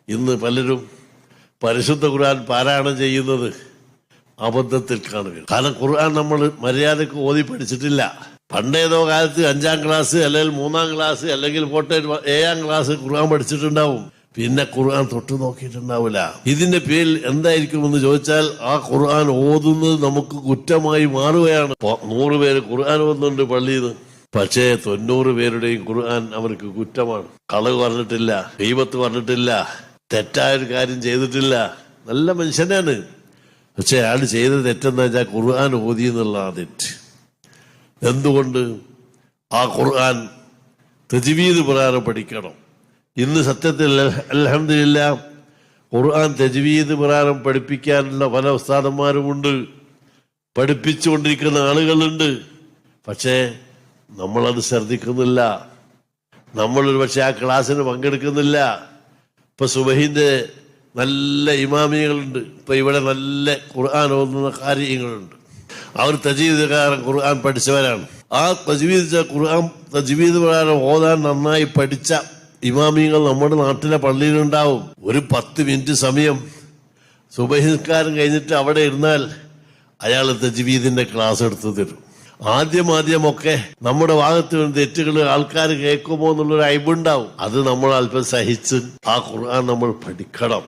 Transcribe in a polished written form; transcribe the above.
ഇന്ന് പലരും പരിശുദ്ധ ഖുർആൻ പാരായണം ചെയ്യുന്നത് അബദ്ധത്തിൽ കാണുകയാണ്. കാരണം ഖുർആൻ നമ്മൾ മര്യാദക്ക് ഓതി പഠിച്ചിട്ടില്ല. പണ്ടേതോ കാലത്ത് 5ാം ക്ലാസ് അല്ലെങ്കിൽ 3ാം ക്ലാസ് അല്ലെങ്കിൽ പോട്ടെ 7ാം ക്ലാസ് ഖുർആൻ പഠിച്ചിട്ടുണ്ടാവും. പിന്നെ ഖുർആൻ തൊട്ട് നോക്കിയിട്ടുണ്ടാവില്ല. ഇതിന്റെ പേരിൽ എന്തായിരിക്കുമെന്ന് ചോദിച്ചാൽ ആ ഖുർആൻ ഓതുന്നത് നമുക്ക് കുറ്റമായി മാറുകയാണ്. 100 പേര് ഖുർആൻ ഓതുന്നുണ്ട് പള്ളിയിൽ നിന്ന്, പക്ഷേ 90 പേരുടെയും ഖുർആൻ അവർക്ക് കുറ്റമാണ്. കളവ് പറഞ്ഞിട്ടില്ല, ഗീബത്ത് പറഞ്ഞിട്ടില്ല, തെറ്റായൊരു കാര്യം ചെയ്തിട്ടില്ല. നല്ല മനുഷ്യനാണ്. പക്ഷെ അയാൾ ചെയ്ത തെറ്റെന്ന് വെച്ചാൽ ഖുർആൻ ഓതി എന്നുള്ള ആ തെറ്റ്. എന്തുകൊണ്ട്? ആ ഖുർആൻ തജ്വീദ് പ്രകാരം പഠിക്കണം. ഇന്ന് സത്യത്തിൽ അൽഹംദുലില്ലാ ഖുർആൻ തജ്വീദ് പ്രകാരം പഠിപ്പിക്കാനുള്ള പല ഉസ്താദന്മാരുമുണ്ട്, പഠിപ്പിച്ചുകൊണ്ടിരിക്കുന്ന ആളുകളുണ്ട്. പക്ഷേ നമ്മളത് ശ്രദ്ധിക്കുന്നില്ല. നമ്മളൊരു പക്ഷെ ആ ക്ലാസ്സിന് പങ്കെടുക്കുന്നില്ല. ഇപ്പൊ സുബഹിന്റെ നല്ല ഇമാമികളുണ്ട്, ഇപ്പൊ ഇവിടെ നല്ല ഖുർആൻ ഓതുന്ന കാര്യങ്ങളുണ്ട്. അവർ തജ്വീദ് പ്രകാരം ഖുർആൻ പഠിച്ചവരാണ്. ആ തജ്വീദ് പ്രകാരം ഓതാൻ നന്നായി പഠിച്ച ഇമാമികൾ നമ്മുടെ നാട്ടിലെ പള്ളിയിലുണ്ടാവും. ഒരു 10 മിനിറ്റ് സമയം സുബഹി നിസ്കാരം കഴിഞ്ഞിട്ട് അവിടെ ഇരുന്നാൽ അയാൾ തജ്വീദിന്റെ ക്ലാസ് എടുത്തു തരും. ആദ്യമൊക്കെ നമ്മുടെ ഭാഗത്ത് തെറ്റുകൾ ആൾക്കാർ കേൾക്കുമോ എന്നുള്ളൊരു അയവുണ്ടാവും. അത് നമ്മൾ അല്പം സഹിച്ച് ആ ഖുർആൻ നമ്മൾ പഠിക്കണം.